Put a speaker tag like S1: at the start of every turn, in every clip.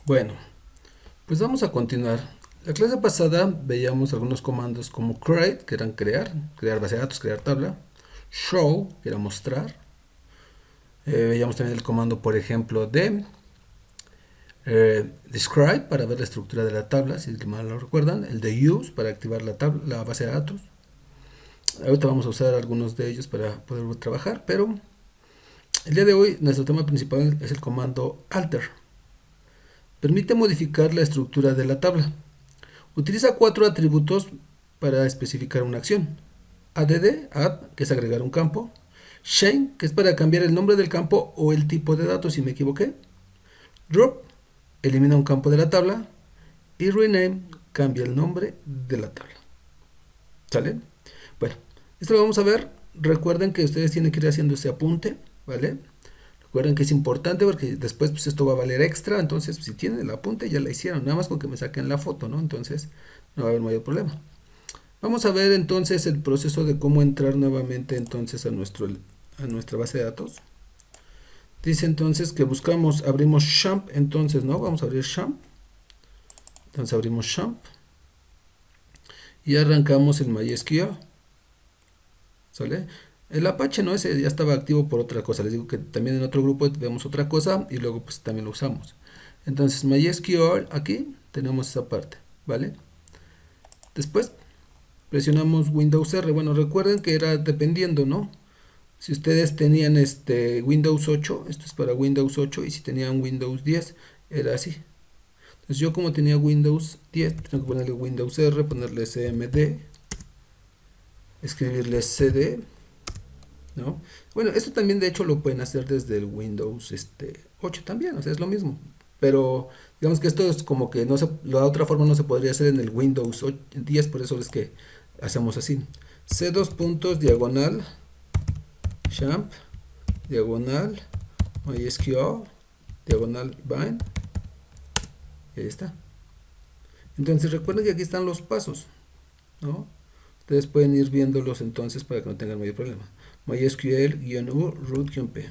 S1: Bueno, pues vamos a continuar. La clase pasada veíamos algunos comandos como create, que eran crear base de datos, crear tabla. Show, que era mostrar. Veíamos también el comando, por ejemplo, de describe, para ver la estructura de la tabla, si mal lo recuerdan. El de use, para activar la base de datos. Ahorita vamos a usar algunos de ellos para poder trabajar, pero el día de hoy nuestro tema principal es el comando alter. Permite modificar la estructura de la tabla. Utiliza 4 atributos para especificar una acción. Add, que es agregar un campo. Change, que es para cambiar el nombre del campo o el tipo de datos si me equivoqué. Drop, elimina un campo de la tabla. Y rename, cambia el nombre de la tabla. ¿Sale? Bueno, esto lo vamos a ver. Recuerden que ustedes tienen que ir haciendo ese apunte, ¿vale? Recuerden que es importante porque después pues esto va a valer extra, entonces si tienen el apunte ya la hicieron, nada más con que me saquen la foto, ¿no? Entonces no va a haber mayor problema. Vamos a ver entonces el proceso de cómo entrar nuevamente entonces a nuestra base de datos. Dice entonces que abrimos Champ, entonces, ¿no? Vamos a abrir Champ. Entonces abrimos Champ. Y arrancamos el MySQL. ¿Sale? El Apache no, ese ya estaba activo por otra cosa. Les digo que también en otro grupo vemos otra cosa y luego pues también lo usamos. Entonces MySQL, aquí tenemos esa parte, ¿vale? Después presionamos Windows R. Bueno, recuerden que era dependiendo, ¿no? Si ustedes tenían Windows 8, esto es para Windows 8, y si tenían Windows 10, era así. Entonces yo como tenía Windows 10, tengo que ponerle Windows R, ponerle cmd, escribirle cd, ¿no? Bueno, esto también de hecho lo pueden hacer desde el Windows 8 también, o sea, es lo mismo. Pero digamos que esto es como que la otra forma no se podría hacer en el Windows 10, por eso es que hacemos así. C2 puntos diagonal champ diagonal MySQL diagonal bind, y ahí está. Entonces recuerden que aquí están los pasos, ¿no? Ustedes pueden ir viéndolos entonces para que no tengan mayor problema. MySQL-u root-p.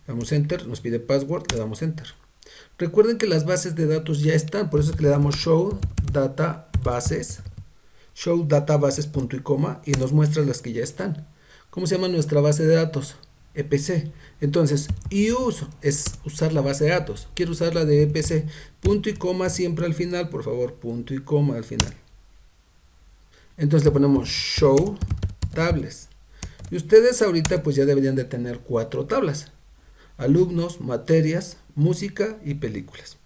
S1: Damos enter, nos pide password, le damos enter. Recuerden que las bases de datos ya están, por eso es que le damos show databases, show databases punto y coma, y nos muestra las que ya están. ¿Cómo se llama nuestra base de datos? EPC. Entonces, use es usar la base de datos. Quiero usar la de EPC. Punto y coma siempre al final, por favor. Punto y coma al final. Entonces le ponemos show tables. Y ustedes ahorita pues ya deberían de tener 4 tablas. Alumnos, materias, música y películas.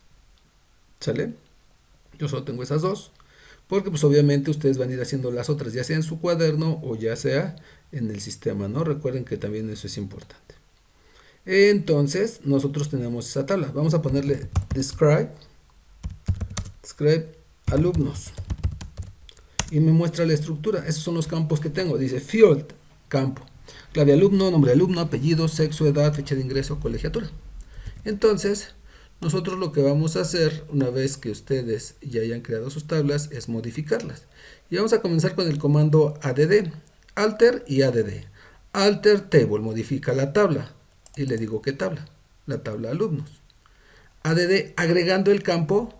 S1: ¿Sale? Yo solo tengo esas 2. Porque pues obviamente ustedes van a ir haciendo las otras, ya sea en su cuaderno o ya sea en el sistema, ¿no? Recuerden que también eso es importante. Entonces nosotros tenemos esa tabla. Vamos a ponerle describe alumnos. Y me muestra la estructura. Esos son los campos que tengo. Dice field, campo. Clave alumno, nombre de alumno, apellido, sexo, edad, fecha de ingreso, colegiatura. Entonces, nosotros lo que vamos a hacer una vez que ustedes ya hayan creado sus tablas es modificarlas. Y vamos a comenzar con el comando add, alter y add. Alter table, modifica la tabla. Y le digo ¿qué tabla? La tabla alumnos. Add, agregando el campo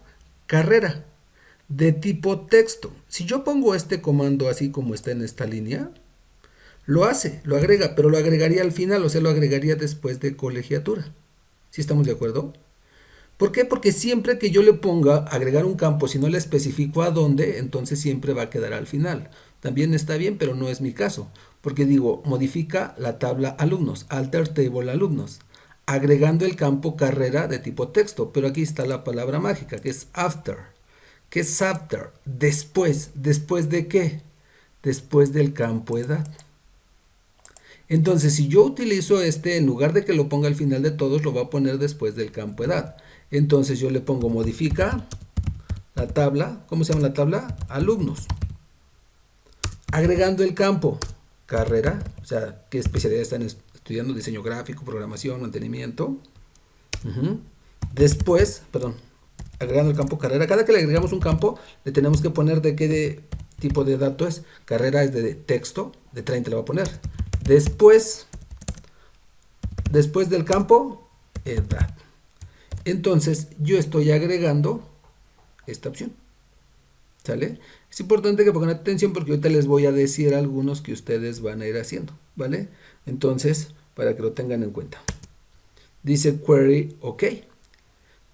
S1: carrera de tipo texto. Si yo pongo este comando así como está en esta línea, lo hace, lo agrega, pero lo agregaría al final, o sea, lo agregaría después de colegiatura. ¿Sí estamos de acuerdo? ¿Por qué? Porque siempre que yo le ponga agregar un campo, si no le especifico a dónde, entonces siempre va a quedar al final. También está bien, pero no es mi caso, porque digo, modifica la tabla alumnos, alter table alumnos, agregando el campo carrera de tipo texto, pero aquí está la palabra mágica, que es after. ¿Qué es after? Después. ¿Después de qué? Después del campo edad. Entonces, si yo utilizo en lugar de que lo ponga al final de todos, lo va a poner después del campo edad. Entonces yo le pongo modifica la tabla, ¿cómo se llama la tabla? Alumnos. Agregando el campo carrera, o sea, qué especialidad están estudiando, diseño gráfico, programación, mantenimiento. Después, agregando el campo carrera. Cada que le agregamos un campo, le tenemos que poner de qué tipo de dato es. Carrera es de texto, de 30 le va a poner. Después después del campo edad. Entonces yo estoy agregando esta opción. ¿Sale? Es importante que pongan atención porque ahorita les voy a decir algunos que ustedes van a ir haciendo, ¿vale? Entonces, para que lo tengan en cuenta. Dice query OK.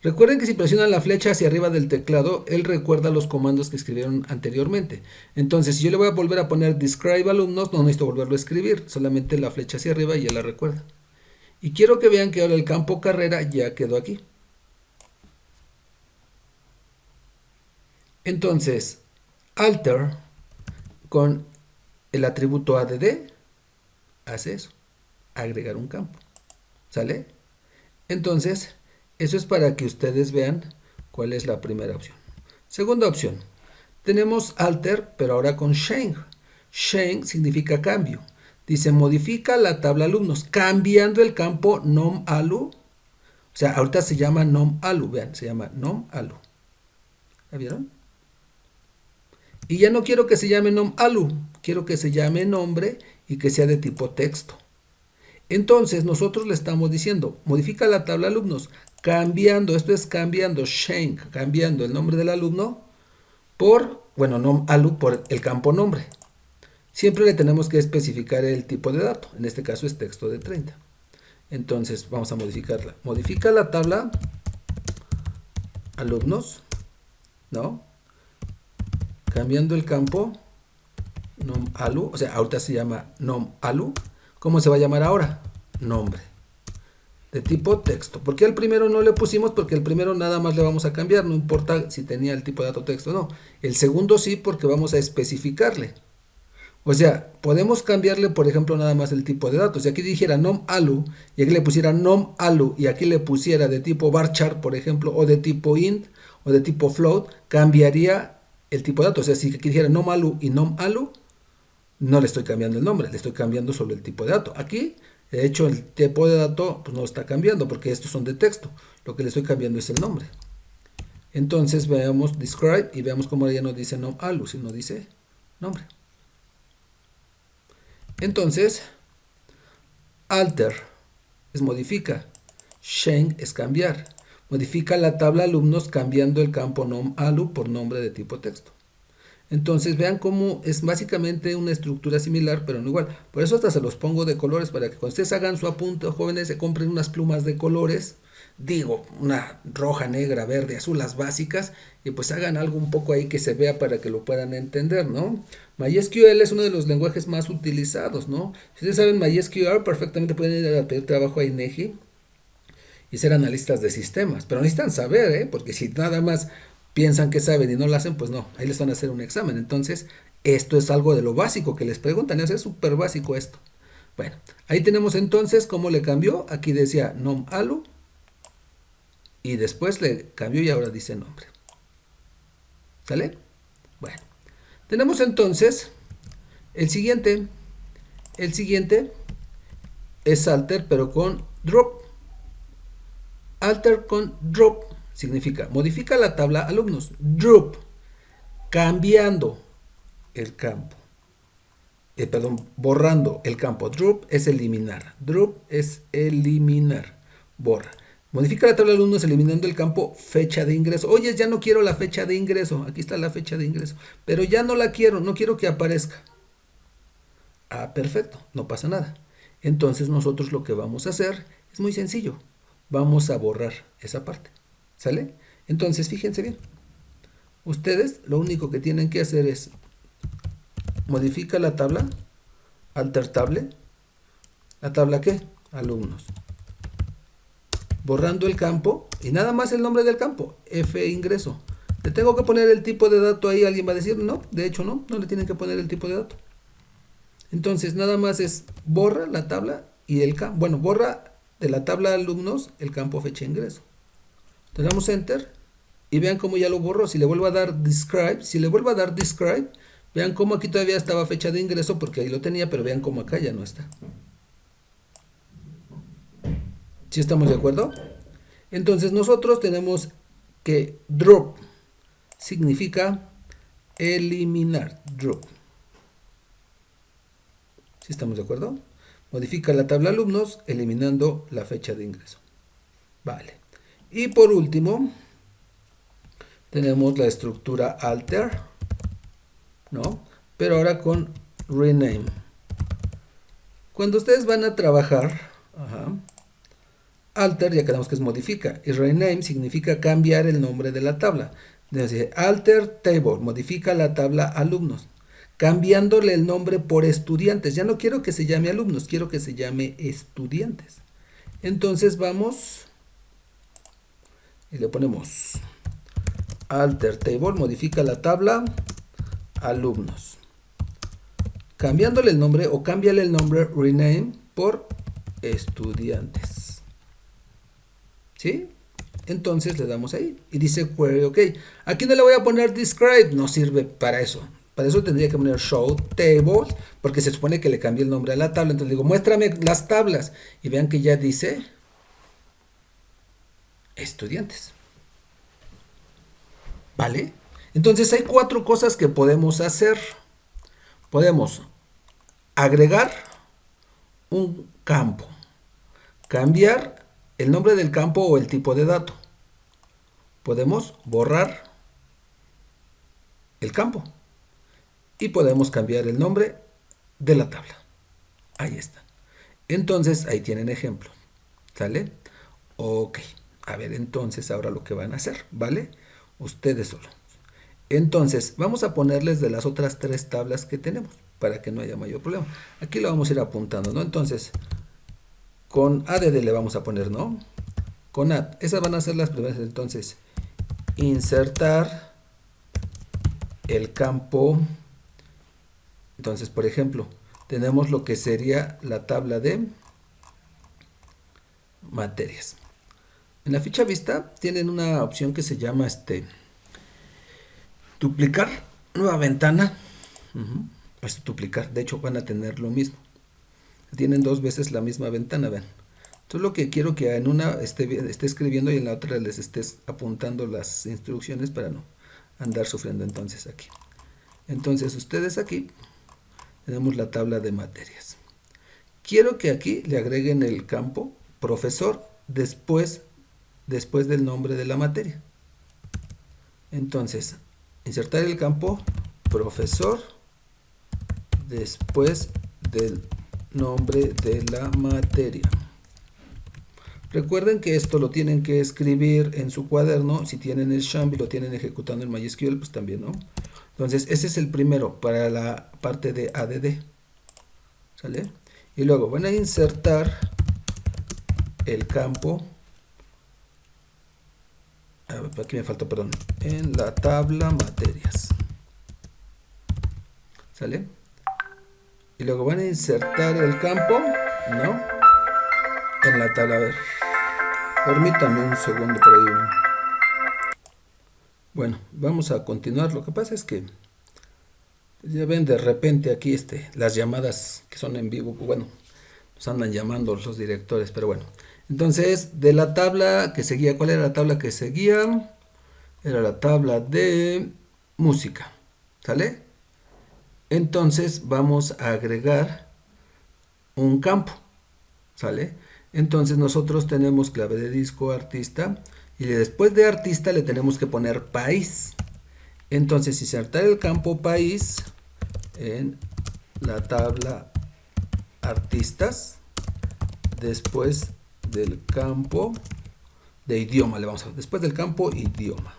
S1: Recuerden que si presionan la flecha hacia arriba del teclado, él recuerda los comandos que escribieron anteriormente. Entonces, si yo le voy a volver a poner describe alumnos, no necesito volverlo a escribir, solamente la flecha hacia arriba y él la recuerda. Y quiero que vean que ahora el campo carrera ya quedó aquí. Entonces, alter con el atributo add hace eso, agregar un campo. ¿Sale? Entonces, eso es para que ustedes vean cuál es la primera opción. Segunda opción, tenemos alter, pero ahora con change. Change significa cambio. Dice, modifica la tabla alumnos, cambiando el campo nom_alu. O sea, ahorita se llama nom_alu, vean, se llama nom_alu. ¿La vieron? Y ya no quiero que se llame nom_alu, quiero que se llame nombre y que sea de tipo texto. Entonces nosotros le estamos diciendo, modifica la tabla alumnos, cambiando, esto es cambiando, change, cambiando el nombre del alumno por, bueno, nom_alu por el campo nombre. Siempre le tenemos que especificar el tipo de dato, en este caso es texto de 30. Entonces vamos a modificarla. Modifica la tabla alumnos, ¿no? Cambiando el campo nom_alu, o sea, ahorita se llama nom_alu. ¿Cómo se va a llamar ahora? Nombre. De tipo texto. ¿Por qué al primero no le pusimos? Porque el primero nada más le vamos a cambiar, no importa si tenía el tipo de dato texto o no. El segundo sí, porque vamos a especificarle. O sea, podemos cambiarle, por ejemplo, nada más el tipo de datos. Si aquí dijera nom_alu y aquí le pusiera nom_alu y aquí le pusiera de tipo varchar, por ejemplo, o de tipo int o de tipo float, cambiaría el tipo de datos. O sea, si aquí dijera nom_alu y nom_alu, no le estoy cambiando el nombre, le estoy cambiando solo el tipo de dato. Aquí, de hecho, el tipo de dato pues, no está cambiando porque estos son de texto. Lo que le estoy cambiando es el nombre. Entonces veamos describe y veamos cómo ya no dice nom_alu, sino dice nombre. Entonces, alter es modifica, change es cambiar. Modifica la tabla alumnos cambiando el campo nom_alu por nombre de tipo texto. Entonces vean cómo es básicamente una estructura similar, pero no igual. Por eso hasta se los pongo de colores para que cuando ustedes hagan su apunte, jóvenes, se compren unas plumas de colores. Digo, una roja, negra, verde, azul, las básicas, y pues hagan algo un poco ahí que se vea para que lo puedan entender, ¿no? MySQL es uno de los lenguajes más utilizados, ¿no? Si ustedes saben MySQL, perfectamente pueden ir a pedir trabajo a INEGI y ser analistas de sistemas, pero necesitan saber, porque si nada más piensan que saben y no lo hacen, pues no, ahí les van a hacer un examen. Entonces, esto es algo de lo básico que les preguntan, es súper básico esto. Bueno, ahí tenemos entonces cómo le cambió, aquí decía nom_alu, y después le cambió y ahora dice nombre. ¿Sale? Bueno, tenemos entonces el siguiente es alter, pero con drop. Alter con drop significa modifica la tabla alumnos. Drop, cambiando el campo. Borrando el campo. Drop es eliminar. Drop es eliminar. Borra. Modifica la tabla de alumnos eliminando el campo fecha de ingreso. Oye, ya no quiero la fecha de ingreso. Aquí está la fecha de ingreso. Pero ya no la quiero. No quiero que aparezca. Ah, perfecto. No pasa nada. Entonces nosotros lo que vamos a hacer es muy sencillo. Vamos a borrar esa parte. ¿Sale? Entonces, fíjense bien. Ustedes lo único que tienen que hacer es modifica la tabla, alter table. ¿La tabla qué? Alumnos. Borrando el campo y nada más el nombre del campo, F ingreso. ¿Le tengo que poner el tipo de dato ahí? Alguien va a decir, no, de hecho no le tienen que poner el tipo de dato. Entonces nada más es borra la tabla y el campo, bueno, borra de la tabla de alumnos el campo fecha de ingreso. Le damos enter y vean cómo ya lo borró. Si le vuelvo a dar describe, vean cómo aquí todavía estaba fecha de ingreso porque ahí lo tenía, pero vean cómo acá ya no está. ¿Sí estamos de acuerdo? Entonces nosotros tenemos que drop significa eliminar. Drop. ¿Sí estamos de acuerdo? Modifica la tabla alumnos eliminando la fecha de ingreso. Vale. Y por último, tenemos la estructura alter, ¿no? Pero ahora con rename. Cuando ustedes van a trabajar, alter ya quedamos que es modifica, y rename significa cambiar el nombre de la tabla. Entonces, alter table, modifica la tabla alumnos, cambiándole el nombre por estudiantes. Ya no quiero que se llame alumnos, quiero que se llame estudiantes. Entonces vamos y le ponemos alter table, modifica la tabla alumnos, cambiándole el nombre o cámbiale el nombre rename por estudiantes. ¿Sí? Entonces le damos ahí y dice query ok. Aquí no le voy a poner describe, no sirve para eso. Para eso tendría que poner show tables, porque se supone que le cambié el nombre a la tabla. Entonces digo, muéstrame las tablas. Y vean que ya dice estudiantes. ¿Vale? Entonces hay 4 cosas que podemos hacer. Podemos agregar un campo, cambiar el nombre del campo o el tipo de dato. Podemos borrar el campo y podemos cambiar el nombre de la tabla. Ahí está. Entonces ahí tienen ejemplos. ¿Sale? Ok. A ver, entonces ahora lo que van a hacer, ¿vale? Ustedes solos. Entonces, vamos a ponerles de las otras 3 tablas que tenemos para que no haya mayor problema. Aquí lo vamos a ir apuntando, ¿no? Entonces, con ADD le vamos a poner, ¿no? Con add. Esas van a ser las primeras. Entonces, insertar el campo. Entonces, por ejemplo, tenemos lo que sería la tabla de materias. En la ficha vista tienen una opción que se llama duplicar, nueva ventana. Duplicar, de hecho van a tener lo mismo. Tienen 2 veces la misma ventana, vean. Entonces lo que quiero que en una esté escribiendo y en la otra les estés apuntando las instrucciones para no andar sufriendo entonces aquí. Entonces ustedes aquí tenemos la tabla de materias. Quiero que aquí le agreguen el campo profesor después del nombre de la materia. Entonces, insertar el campo profesor después del nombre de la materia. Recuerden que esto lo tienen que escribir en su cuaderno. Si tienen el Shambi, lo tienen ejecutando en MySQL, pues también, ¿no? Entonces, ese es el primero para la parte de ADD. ¿Sale? Y luego van a insertar el campo. Aquí me faltó, perdón. En la tabla materias. ¿Sale? Y luego van a insertar el campo, ¿no? En la tabla. A ver. Permítanme un segundo por ahí. Bueno, vamos a continuar. Lo que pasa es que ya ven de repente aquí las llamadas que son en vivo, bueno, nos andan llamando los directores, pero bueno. Entonces, de la tabla que seguía, ¿cuál era la tabla que seguía? Era la tabla de música, ¿sale? Entonces vamos a agregar un campo, ¿sale? Entonces nosotros tenemos clave de disco, artista, y después de artista le tenemos que poner país. Entonces insertar el campo país en la tabla artistas, después del campo de idioma, después del campo idioma,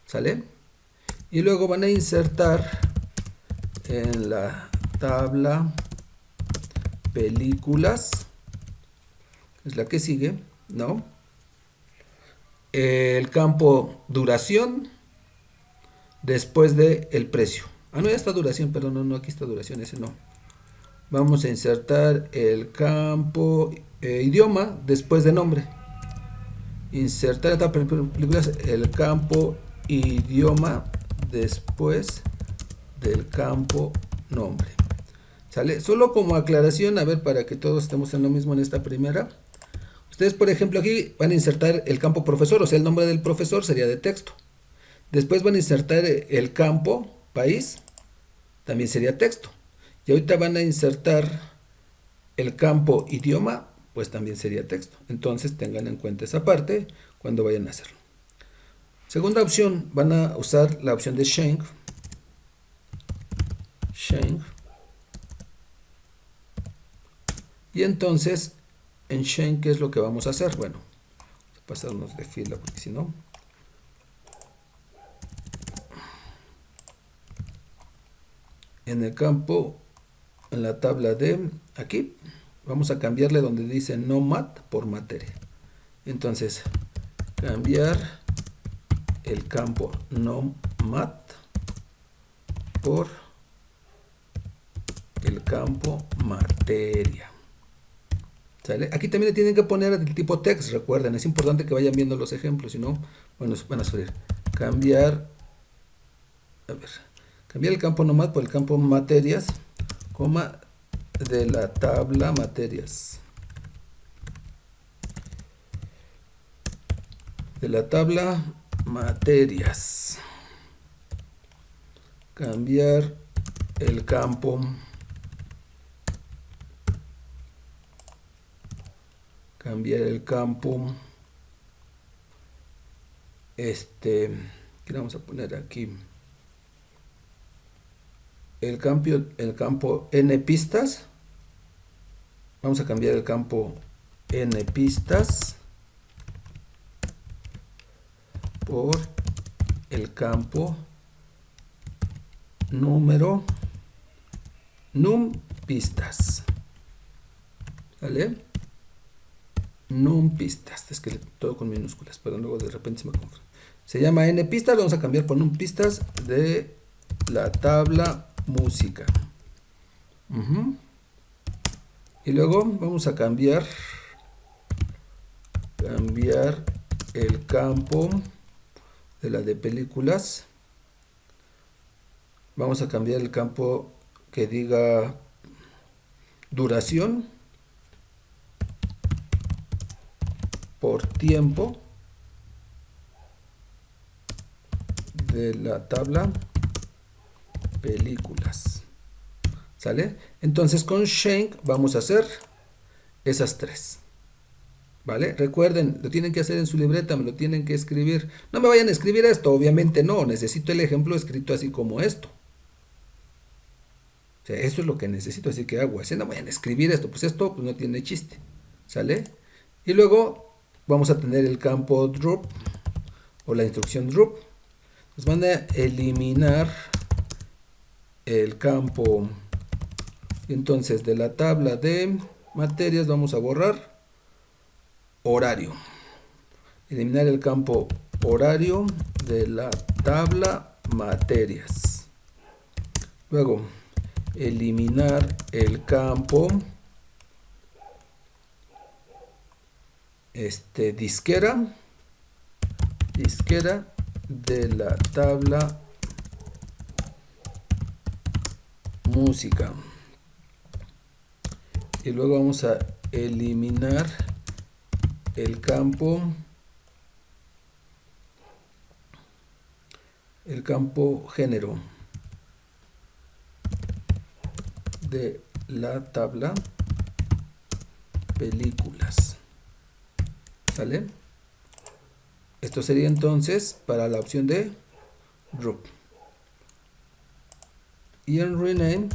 S1: ¿sale? Y luego van a insertar en la tabla películas, es la que sigue, ¿no? El campo duración después de el precio. No, ya está duración, perdón, no, aquí está duración, ese no. Vamos a insertar el campo idioma después de nombre. Insertar en esta películas el campo idioma después del campo nombre. ¿Sale? Solo como aclaración, a ver, para que todos estemos en lo mismo en esta primera. Ustedes, por ejemplo, aquí van a insertar el campo profesor, o sea, el nombre del profesor sería de texto. Después van a insertar el campo país, también sería texto. Y ahorita van a insertar el campo idioma, pues también sería texto. Entonces tengan en cuenta esa parte cuando vayan a hacerlo. Segunda opción, van a usar la opción de Shank. Y entonces, en Shank, ¿qué es lo que vamos a hacer? Bueno, pasarnos de fila porque si no... En el campo, en la tabla de aquí, vamos a cambiarle donde dice no mat por materia. Entonces, cambiar el campo no mat por el campo materia. ¿Sale? Aquí también le tienen que poner el tipo text, recuerden, es importante que vayan viendo los ejemplos, si no, bueno, van a sufrir. Cambiar el campo no mat por el campo materias, coma, de la tabla materias. De la tabla materias. Cambiar el campo ¿qué vamos a poner aquí? El campo n pistas. Vamos a cambiar el campo n pistas por el campo número num pistas. ¿Vale? Num pistas. Es que todo con minúsculas, pero luego de repente se me confunde. Se llama n pistas, lo vamos a cambiar por num pistas de la tabla música. Y luego vamos a cambiar el campo de la de películas. Vamos a cambiar el campo que diga duración por tiempo de la tabla películas. ¿Sale? Entonces con Shank vamos a hacer esas tres. ¿Vale? Recuerden, lo tienen que hacer en su libreta, me lo tienen que escribir. No me vayan a escribir esto, obviamente no. Necesito el ejemplo escrito así como esto. O sea, eso es lo que necesito, así que hago así. No vayan a escribir esto, pues esto pues, no tiene chiste. ¿Sale? Y luego vamos a tener el campo drop o la instrucción drop. Nos van a eliminar el campo. Entonces de la tabla de materias vamos a borrar horario. Eliminar el campo horario de la tabla materias. Luego eliminar el campo disquera de la tabla música. Y luego vamos a eliminar el campo género de la tabla películas. ¿Sale? Esto sería entonces para la opción de drop. Y en rename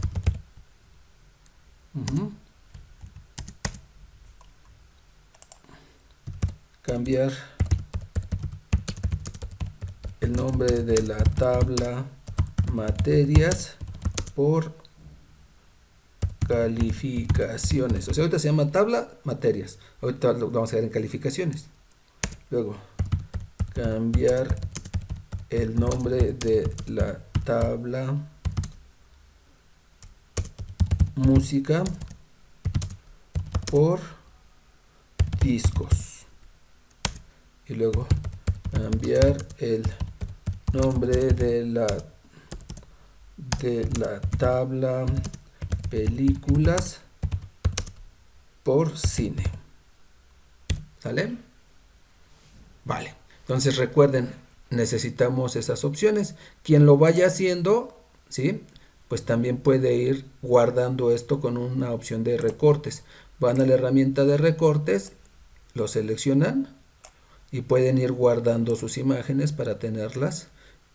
S1: cambiar el nombre de la tabla materias por calificaciones. O sea, ahorita se llama tabla materias. Ahorita lo vamos a ver en calificaciones. Luego, cambiar el nombre de la tabla música por discos. Y luego cambiar el nombre de la tabla películas por cine. ¿Sale? Vale. Entonces recuerden, necesitamos esas opciones. Quien lo vaya haciendo, ¿sí? pues también puede ir guardando esto con una opción de recortes. Van a la herramienta de recortes, lo seleccionan y pueden ir guardando sus imágenes para tenerlas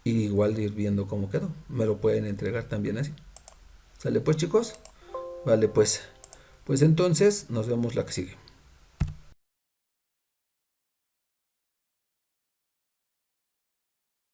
S1: y igual ir viendo cómo quedó. Me lo pueden entregar también así. ¿Sale pues chicos? Vale pues. Pues entonces nos vemos la que sigue.